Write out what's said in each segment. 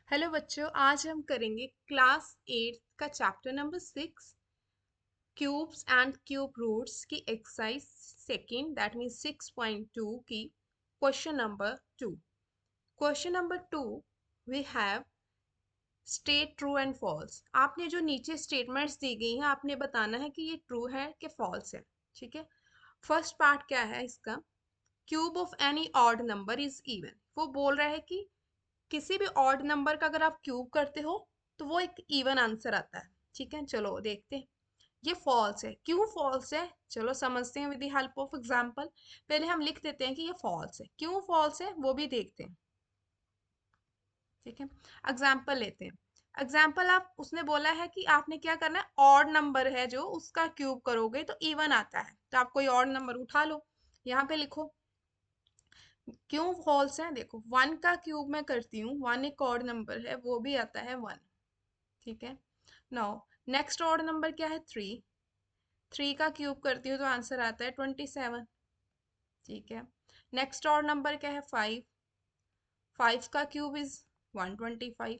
Hello बच्चों, आज हम करेंगे क्लास 8 का chapter number 6 cubes and cube roots की एक्सरसाइज सेकंड दैट मीन्स 6.2 की question number 2। Question number 2 we have state true and false. आपने जो नीचे स्टेटमेंट्स दी गई हैं आपने बताना है कि ये ट्रू है कि फॉल्स है। ठीक है, फर्स्ट पार्ट क्या है इसका, cube of any odd number is even. वो बोल रहा है कि किसी भी ऑड नंबर का अगर आप क्यूब करते हो तो वो एक इवन आंसर आता है। ठीक है, चलो देखते हैं। ये फॉल्स है। क्यों फॉल्स है, चलो समझते हैं with the help of example. पहले हम लिख देते हैं कि ये फॉल्स है, क्यों फॉल्स है वो भी देखते हैं। ठीक है, एग्जांपल लेते हैं। एग्जांपल आप उसने बोला है कि आपने क्या करना है, ऑड नंबर है जो उसका क्यूब करोगे तो इवन आता है, तो आप कोई ऑड नंबर उठा लो, यहाँ पे लिखो। क्यों फॉल्स है, देखो 1 का क्यूब मैं करती हूँ, 1 एक ऑड नंबर है, वो भी आता है 1। ठीक है, नाउ नेक्स्ट ऑड नंबर क्या है 3, 3 का क्यूब करती हूँ तो आंसर आता है 27। ठीक है, नेक्स्ट ऑड नंबर क्या है 5, 5 का क्यूब इज 125।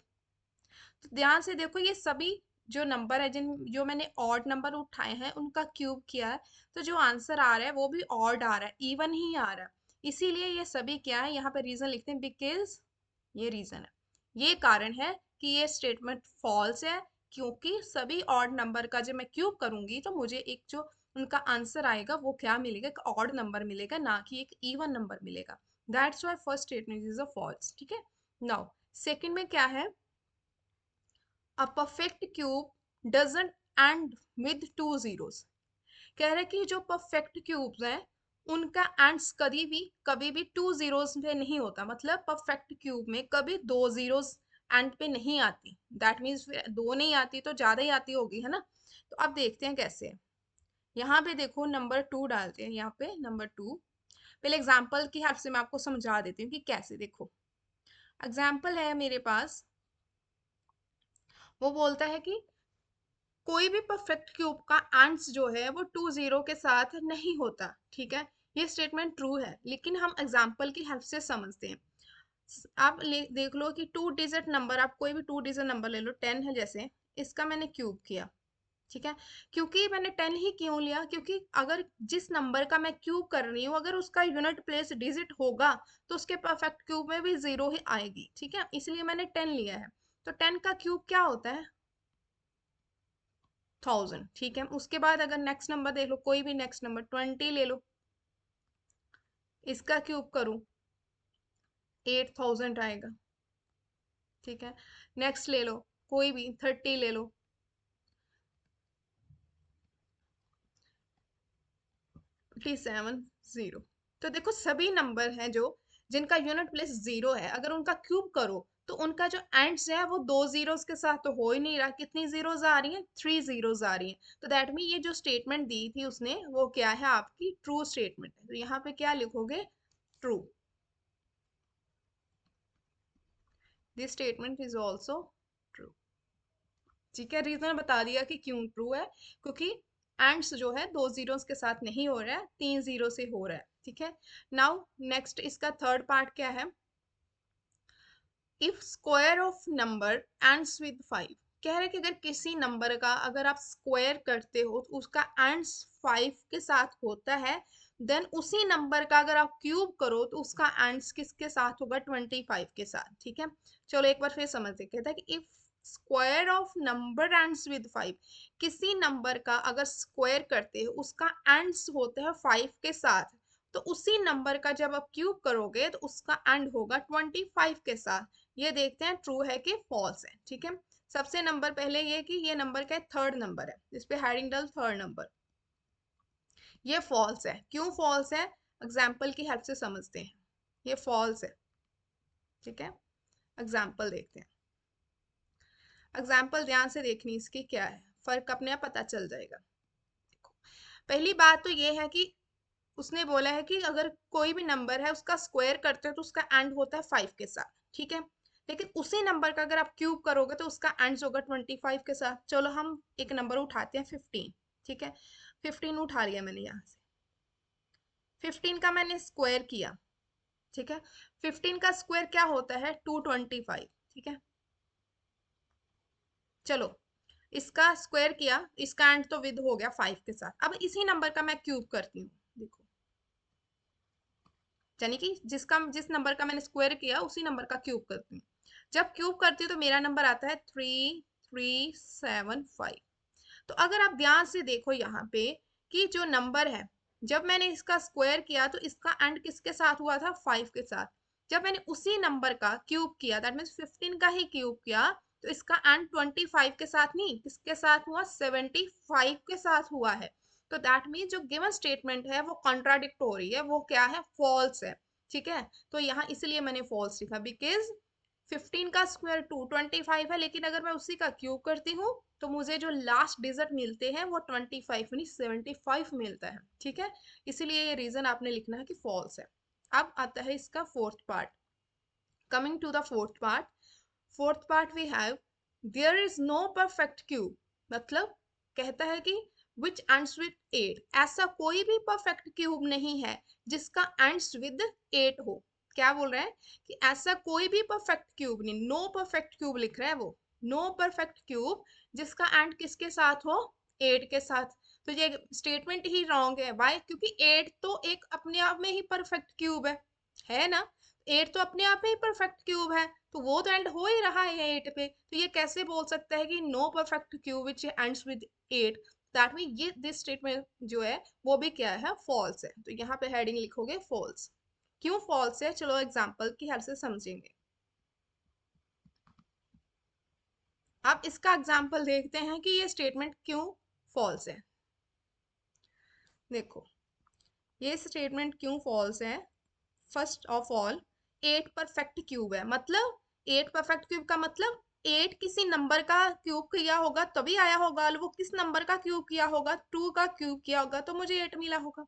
तो ध्यान से देखो ये सभी जो नंबर है जिन जो मैंने ऑड नंबर उठाए हैं उनका क्यूब किया है, तो जो आंसर आ रहा है वो भी ऑड आ रहा है, इवन ही आ रहा है। इसीलिए ये सभी क्या है, यहाँ पे रीजन लिखते हैं बिकॉज, ये रीजन है, ये कारण है कि ये स्टेटमेंट फॉल्स है। क्योंकि सभी ऑड नंबर का जब मैं क्यूब करूंगी तो मुझे एक जो उनका आंसर आएगा वो क्या मिलेगा, एक ऑड नंबर मिलेगा, ना कि एक इवन नंबर मिलेगा। That's why first statement is a false. ठीक है, नाउ सेकंड में क्या है, a perfect cube doesn't end with two zeros। कह रहे कि जो परफेक्ट क्यूब्स हैं उनका एंड्स कभी भी टू जीरोस पे नहीं होता। मतलब परफेक्ट क्यूब में कभी दो जीरोस एंड पे नहीं आती। दैट मीन्स दो नहीं आती तो ज्यादा ही आती होगी, है ना। तो अब देखते हैं कैसे है। यहाँ पे देखो नंबर 2 डालते हैं, यहाँ पे नंबर 2। पहले एग्जाम्पल की हेल्प से मैं आपको समझा देती हूँ कि कैसे। देखो एग्जाम्पल है मेरे पास, वो बोलता है कि कोई भी परफेक्ट क्यूब का एंड्स जो है वो टू जीरो के साथ नहीं होता। ठीक है, ये स्टेटमेंट ट्रू है, लेकिन हम एग्जांपल की हेल्प से समझते हैं। आप देख लो कि टू डिजिट नंबर, आप कोई भी टू डिजिट नंबर ले लो, 10 है जैसे, इसका मैंने क्यूब किया। ठीक है, क्योंकि मैंने 10 ही क्यों लिया, क्योंकि अगर जिस नंबर का मैं क्यूब कर रही हूँ अगर उसका यूनिट प्लेस डिजिट होगा तो उसके परफेक्ट क्यूब में भी जीरो ही आएगी। ठीक है, इसलिए मैंने 10 लिया है। तो 10 का क्यूब क्या होता है, 1000। ठीक है, उसके बाद अगर नेक्स्ट नंबर देख लो, कोई भी नेक्स्ट नंबर 20 ले लो, इसका क्यूब करूं 8000 आएगा। ठीक है, नेक्स्ट ले लो, कोई भी 30 ले लो, 37 0। तो देखो सभी नंबर हैं जो जिनका यूनिट प्लेस जीरो है, अगर उनका क्यूब करो तो उनका जो एंड्स है वो दो जीरोस के साथ तो हो ही नहीं रहा। कितनी जीरोस आ रही हैं, 3 जीरोस आ रही हैं। तो दैट मीन ये जो स्टेटमेंट दी थी उसने वो क्या है, आपकी ट्रू स्टेटमेंट है। तो यहाँ पे क्या लिखोगे, true. This statement is also true. ठीक है, रीजन बता दिया कि क्यों ट्रू है, क्योंकि एंड्स जो है दो जीरोस के साथ नहीं हो रहा है, 3 जीरो से हो रहा है। ठीक है, नाउ नेक्स्ट इसका थर्ड पार्ट क्या है, if square of number ends with 5। कह रहे हैं कि अगर किसी नंबर का अगर आप स्क्वायर करते हो तो उसका एंड्स 5 के साथ होता है, देन उसी नंबर का अगर आप क्यूब करो तो उसका एंड्स किसके साथ होगा, 25 के साथ। ठीक है, चलो एक बार फिर समझते, कहता है कि if square of number ends with 5, किसी नंबर का अगर स्क्वायर करते हो उसका एंड्स होता है 5 के साथ, तो उसी नंबर का जब आप क्यूब करोगे तो उसका एंड होगा 25 के साथ। ये देखते हैं ट्रू है कि फॉल्स है। ठीक है, सबसे नंबर पहले ये कि ये नंबर का थर्ड नंबर है, इस पे हेडिंग डाल थर्ड नंबर, ये फॉल्स है। क्यों फॉल्स है, एग्जाम्पल की हेल्प से समझते हैं। ये फॉल्स है। ठीक है, एग्जाम्पल देखते हैं। एग्जाम्पल ध्यान से देखनी इसकी क्या है, फर्क अपने आप पता चल जाएगा। देखो पहली बात तो ये है कि उसने बोला है कि अगर कोई भी नंबर है उसका स्क्वायर करते हो तो उसका एंड होता है 5 के साथ। ठीक है, लेकिन उसी नंबर का अगर आप क्यूब करोगे तो उसका एंड होगा 25 के साथ। चलो हम एक नंबर उठाते हैं 15। ठीक है, 15 उठा लिया मैंने यहाँ से, 15 का मैंने स्क्वायर किया। ठीक है, 15 का स्क्वायर क्या होता है, 225। ठीक है, चलो इसका स्क्वायर किया, इसका एंड तो विद हो गया 5 के साथ। अब इसी नंबर का मैं क्यूब करती हूँ, देखो यानी कि जिस नंबर का मैंने स्क्वायर किया उसी नंबर का क्यूब करती हूँ। जब क्यूब करती हूँ तो मेरा नंबर आता है 3375। तो अगर आप ध्यान से देखो यहाँ पे कि जो नंबर है, जब मैंने इसका स्क्वायर किया तो इसका एंड किसके साथ हुआ था, 5 के साथ। जब मैंने उसी नंबर का क्यूब किया, दैट मीन्स 15 का ही क्यूब किया, तो इसका एंड 25 के साथ नहीं, किसके साथ हुआ, 75 के साथ हुआ है। तो दैट मीन्स जो गिवन स्टेटमेंट है वो कॉन्ट्राडिक्ट हो रही है, वो क्या है, फॉल्स है। ठीक है, तो यहाँ इसलिए मैंने फॉल्स लिखा, बिकॉज 15 का स्क्वायर 225 है, लेकिन अगर मैं उसी का क्यूब करती हूँ तो मुझे जो लास्ट डिजिट मिलते हैं वो 25 यानी 75 मिलता है। ठीक है, इसीलिए ये रीजन आपने लिखना है कि फॉल्स है। अब आता है इसका fourth part. Coming to the fourth part we have there is no perfect cube. मतलब कहता है कि विच एंड्स विद 8, ऐसा कोई भी परफेक्ट क्यूब नहीं है जिसका एंड्स विद 8 हो। क्या बोल रहा है कि ऐसा कोई भी परफेक्ट क्यूब नहीं, नो परफेक्ट क्यूब लिख रहा है वो, नो परफेक्ट क्यूब जिसका एंड किसके साथ हो, 8 के साथ। तो ये स्टेटमेंट ही रॉन्ग है। वाई, क्योंकि 8 तो एक अपने आप में ही परफेक्ट क्यूब है ना। 8 तो अपने आप में ही परफेक्ट क्यूब है, तो वो तो एंड हो ही रहा है 8 पे। तो ये कैसे बोल सकता है कि no perfect cube which ends with 8, that mean ये दिस स्टेटमेंट जो है वो भी क्या है, फॉल्स है। तो यहाँ पे हेडिंग लिखोगे फॉल्स। क्यों फॉल्स है, चलो एग्जांपल की हेल्प से समझेंगे। अब इसका एग्जांपल देखते हैं कि ये स्टेटमेंट क्यों फॉल्स है। देखो ये स्टेटमेंट क्यों फॉल्स है। First of all 8 perfect cube है, मतलब 8 परफेक्ट क्यूब का मतलब 8 किसी नंबर का क्यूब किया होगा तभी आया होगा। वो किस नंबर का क्यूब किया होगा, 2 का क्यूब किया होगा, तो मुझे 8 मिला होगा।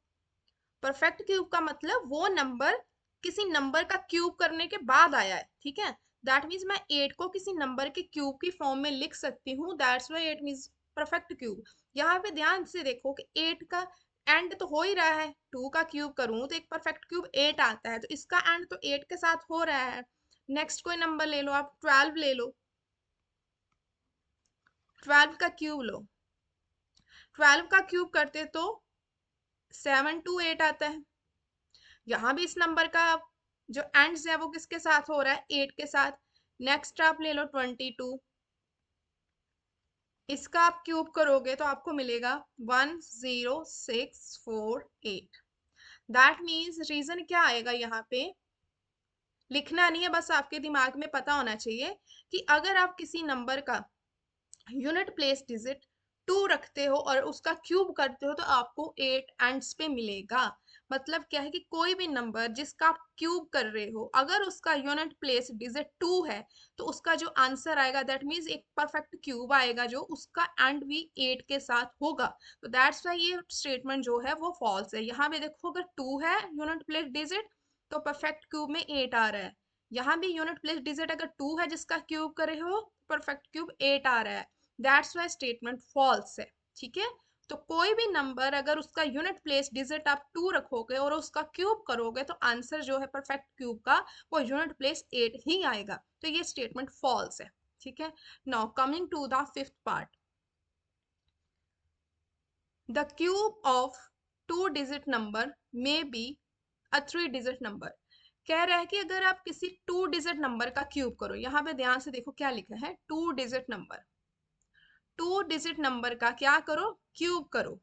परफेक्ट क्यूब का मतलब वो नंबर किसी नंबर का क्यूब करने के बाद आया है। ठीक है, दैट मीन्स मैं 8 को किसी नंबर के क्यूब की फॉर्म में लिख सकती हूँ, that's why 8 means perfect cube. यहाँ पे ध्यान से देखो कि 8 का एंड तो हो ही रहा है, 2 का क्यूब करूँ तो एक परफेक्ट क्यूब 8 आता है, तो इसका एंड तो 8 के साथ हो रहा है। नेक्स्ट कोई नंबर ले लो, आप 12 ले लो, 12 का क्यूब लो, 12 का क्यूब करते तो 728 आता है। यहाँ भी इस नंबर का जो एंड्स है वो किसके साथ हो रहा है, 8 के साथ। नेक्स्ट आप ले लो 22, इसका आप क्यूब करोगे तो आपको मिलेगा 10648। दैट मीन्स रीजन क्या आएगा, यहाँ पे लिखना नहीं है, बस आपके दिमाग में पता होना चाहिए कि अगर आप किसी नंबर का यूनिट प्लेस डिजिट 2 रखते हो और उसका क्यूब करते हो तो आपको 8 एंड्स पे मिलेगा। मतलब क्या है कि कोई भी नंबर जिसका आप क्यूब कर रहे हो, अगर उसका यूनिट प्लेस डिजिट 2 है तो उसका जो आंसर आएगा दैट मीन्स एक परफेक्ट क्यूब आएगा जो उसका एंड भी 8 के साथ होगा। तो दैट्स वाई ये स्टेटमेंट जो है वो फॉल्स है। यहाँ पे देखो अगर 2 है यूनिट प्लेस डिजिट तो परफेक्ट क्यूब में 8 आ रहा है। यहाँ भी यूनिट प्लेस डिजिट अगर 2 है जिसका क्यूब करे हो, परफेक्ट क्यूब 8 आ रहा है। दैट्स वाई स्टेटमेंट फॉल्स है। ठीक है, तो कोई भी नंबर अगर उसका यूनिट प्लेस डिजिट आप 2 रखोगे और उसका क्यूब करोगे तो आंसर जो है परफेक्ट क्यूब का वो यूनिट प्लेस 8 ही आएगा। तो ये स्टेटमेंट फॉल्स है। ठीक है, now coming to the fifth part, the cube of 2 digit number may be a 3 digit number. कह रहा है कि अगर आप किसी 2 डिजिट नंबर का क्यूब करो, यहाँ पे ध्यान से देखो क्या लिखा है, 2 डिजिट नंबर, 2 डिजिट नंबर का क्या करो, क्यूब करो,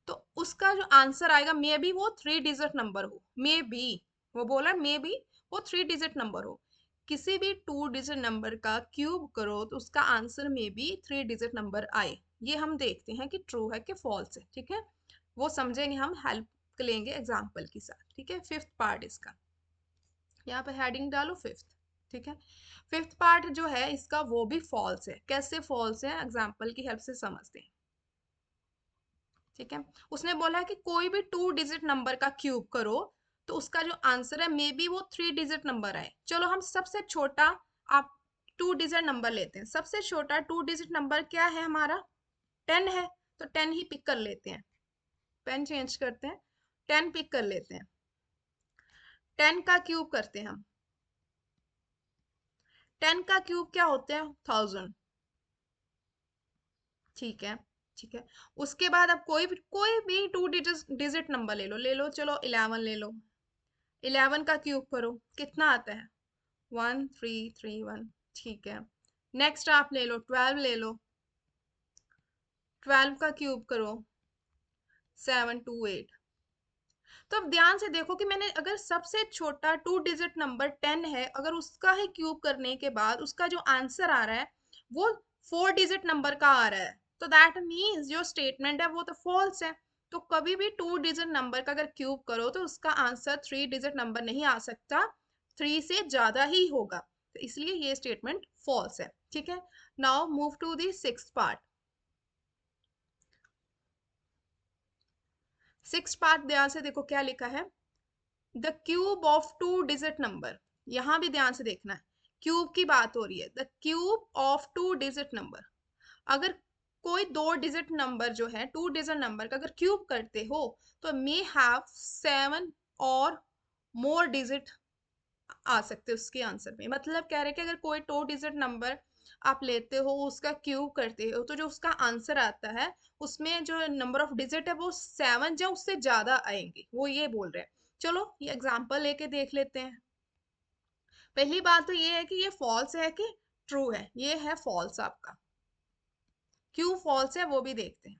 तो उसका जो आंसर आएगा मे बी वो 3 डिजिट नंबर हो। मे बी, वो बोला मे बी वो 3 डिजिट नंबर हो। किसी भी 2 डिजिट नंबर का क्यूब करो तो उसका answer may be 3 digit number आए। ये हम देखते हैं कि ट्रू है कि फॉल्स है। ठीक है, वो समझेंगे हम, हेल्प लेंगे एग्जाम्पल के साथ। ठीक है, फिफ्थ पार्ट इसका, यहाँ पे हेडिंग डालो फिफ्थ। ठीक है, फिफ्थ पार्ट जो है इसका वो भी फॉल्स है। कैसे फॉल्स है, एग्जाम्पल की हेल्प से समझते हैं। ठीक है, उसने बोला है कि कोई भी 2 डिजिट नंबर का क्यूब करो तो उसका जो आंसर है मे बी वो 3 डिजिट नंबर आए। चलो हम सबसे छोटा आप 2 डिजिट नंबर लेते हैं। सबसे छोटा 2 डिजिट नंबर क्या है हमारा, 10 है, तो 10 ही पिक कर लेते हैं। पेन चेंज करते हैं, 10 पिक कर लेते हैं। 10 का क्यूब करते हैं हम, 10 का क्यूब क्या होते हैं, 1000। ठीक है, ठीक है। उसके बाद अब कोई भी टू डिजिट नंबर ले लो, चलो 11 ले लो। 11 का क्यूब करो, कितना आता है? 1331। ठीक है। नेक्स्ट आप ले लो 12 ले लो, 12 का क्यूब करो, 728। तो अब ध्यान से देखो कि मैंने अगर सबसे छोटा टू डिजिट नंबर 10 है, अगर उसका ही क्यूब करने के बाद उसका जो आंसर आ रहा है वो 4 डिजिट नंबर का आ रहा है, तो दैट मीन्स जो स्टेटमेंट है वो तो फॉल्स है। तो कभी भी टू डिजिट नंबर का अगर क्यूब करो तो उसका आंसर 3 डिजिट नंबर नहीं आ सकता, 3 से ज्यादा ही होगा। तो इसलिए ये स्टेटमेंट फॉल्स है। ठीक है। Now move to the sixth part. Sixth part ध्यान से देखो क्या लिखा है। The cube of two digit number, यहां भी ध्यान से देखना है, क्यूब की बात हो रही है। The cube of two digit number, अगर कोई दो डिजिट नंबर जो है टू डिजिट नंबर का अगर क्यूब करते हो तो मे हैव 7 और मोर डिजिट आ सकते हैं उसके आंसर में। मतलब कह रहे हैं कि अगर कोई टू डिजिट नंबर आप लेते हो उसका क्यूब करते हो तो जो उसका आंसर आता है उसमें जो नंबर ऑफ डिजिट है वो 7 या उससे ज्यादा आएंगे, वो ये बोल रहे हैं। चलो ये एग्जांपल लेके देख लेते हैं। पहली बात तो ये है कि ये फॉल्स है कि ट्रू है। ये है फॉल्स आपका, क्यों फॉल्स है वो भी देखते हैं।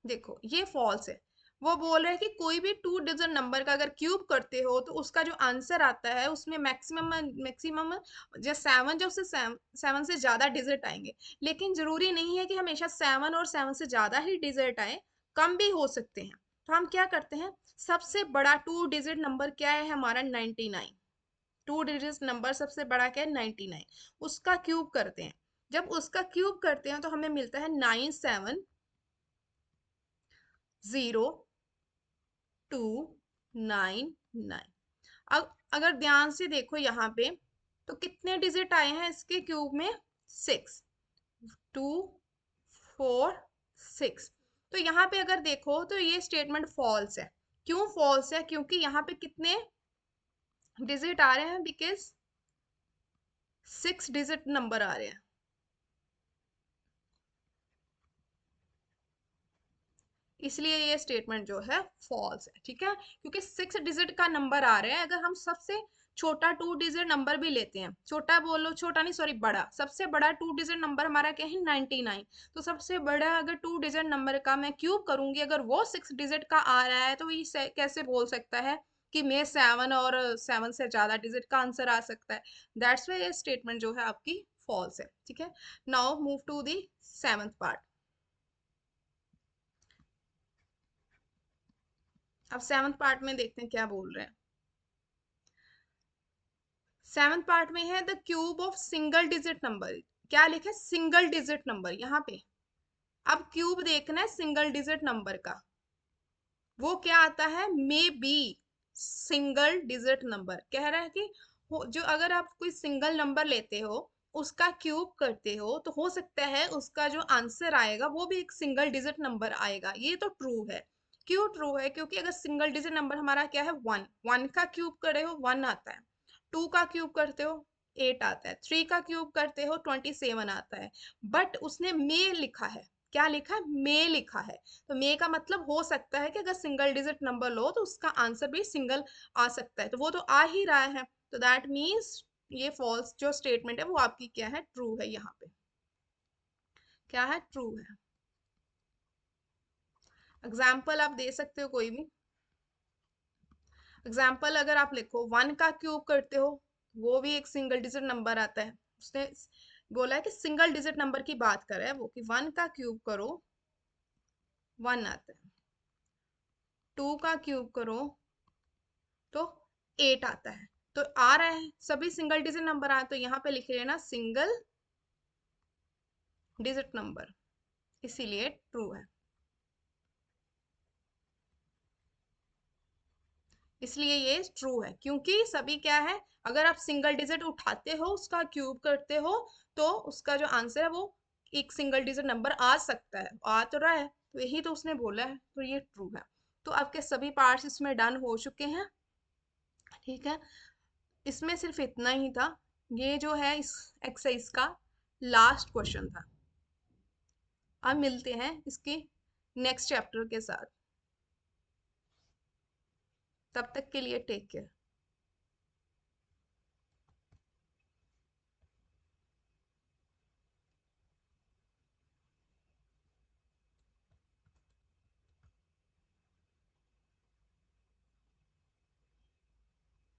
देखो ये फॉल्स है। वो बोल रहे हैं कि कोई भी टू डिजिट नंबर का अगर क्यूब करते हो तो उसका जो आंसर आता है उसमें मैक्सिमम मैक्सिमम जो 7 जो उससे 7 से ज्यादा डिजिट आएंगे। लेकिन जरूरी नहीं है कि हमेशा 7 और 7 से ज्यादा ही डिजिट आए, कम भी हो सकते हैं। तो हम क्या करते हैं, सबसे बड़ा टू डिजिट नंबर क्या है हमारा? 99। टू डिजिट नंबर सबसे बड़ा क्या है? 99। उसका क्यूब करते हैं। जब उसका क्यूब करते हैं तो हमें मिलता है 970299। अब अगर ध्यान से देखो यहाँ पे तो कितने डिजिट आए हैं इसके क्यूब में? 6, 2 4 6। तो यहाँ पे अगर देखो तो ये स्टेटमेंट फॉल्स है। क्यों फॉल्स है? क्योंकि यहाँ पे कितने डिजिट आ रहे हैं? बिकॉज 6 डिजिट नंबर आ रहे हैं, इसलिए ये स्टेटमेंट जो है फॉल्स है। ठीक है, क्योंकि 6 डिजिट का नंबर आ रहा है। अगर हम सबसे छोटा टू डिजिट नंबर भी लेते हैं, छोटा बोलो, छोटा नहीं सॉरी बड़ा, सबसे बड़ा टू डिजिट नंबर हमारा क्या है? 99। तो सबसे बड़ा अगर टू डिजिट नंबर का मैं क्यूब करूंगी अगर वो 6 डिजिट का आ रहा है तो ये कैसे बोल सकता है कि मैं 7 और 7 से ज्यादा डिजिट का आंसर आ सकता है? दैट्स वाई ये स्टेटमेंट जो है आपकी फॉल्स है। ठीक है। Now move to the seventh part. अब सेवंथ पार्ट में देखते हैं क्या बोल रहे हैं। सेवंथ पार्ट में है the cube of single digit number. क्या लिखा है? सिंगल डिजिट नंबर यहाँ पे। अब क्यूब देखना है सिंगल डिजिट नंबर का, वो क्या आता है? May be single digit number. कह रहा है कि जो अगर आप कोई सिंगल नंबर लेते हो उसका क्यूब करते हो तो हो सकता है उसका जो आंसर आएगा वो भी एक सिंगल डिजिट नंबर आएगा। ये तो ट्रू है। क्यों ट्रू है? क्योंकि अगर सिंगल डिजिट नंबर हमारा क्या है? 1, 1 का क्यूब करे हो 1 आता है, 2 का क्यूब करते हो 8 आता है, 3 का क्यूब करते हो 27 आता है। बट उसने मे लिखा है। क्या लिखा है? मे लिखा है। तो मे का मतलब हो सकता है कि अगर सिंगल डिजिट नंबर लो तो उसका आंसर भी सिंगल आ सकता है, तो वो तो आ ही रहा है। तो दैट मीन्स ये फॉल्स जो स्टेटमेंट है वो आपकी क्या है? ट्रू है। यहाँ पे क्या है? ट्रू है। एग्जाम्पल आप दे सकते हो कोई भी। एग्जाम्पल अगर आप लिखो 1 का क्यूब करते हो वो भी एक सिंगल डिजिट नंबर आता है। उसने बोला है कि सिंगल डिजिट नंबर की बात कर रहा है वो, कि 1 का क्यूब करो 1 आता है, 2 का क्यूब करो तो 8 आता है। तो आ रहा है सभी सिंगल डिजिट नंबर आए, तो यहाँ पे लिख लेना सिंगल डिजिट नंबर, इसीलिए ट्रू है। इसलिए ये ट्रू है क्योंकि सभी क्या है, अगर आप सिंगल डिजिट उठाते हो उसका क्यूब करते हो तो उसका जो आंसर है वो एक सिंगल डिजिट नंबर आ सकता है, आ तो रहा है, तो यही तो उसने बोला है, तो ये ट्रू है। तो आपके सभी पार्ट्स इसमें डन हो चुके हैं। ठीक है, इसमें सिर्फ इतना ही था। ये जो है इस एक्सरसाइज का लास्ट क्वेश्चन था। अब मिलते हैं इसके नेक्स्ट चैप्टर के साथ। तब तक के लिए टेक केयर।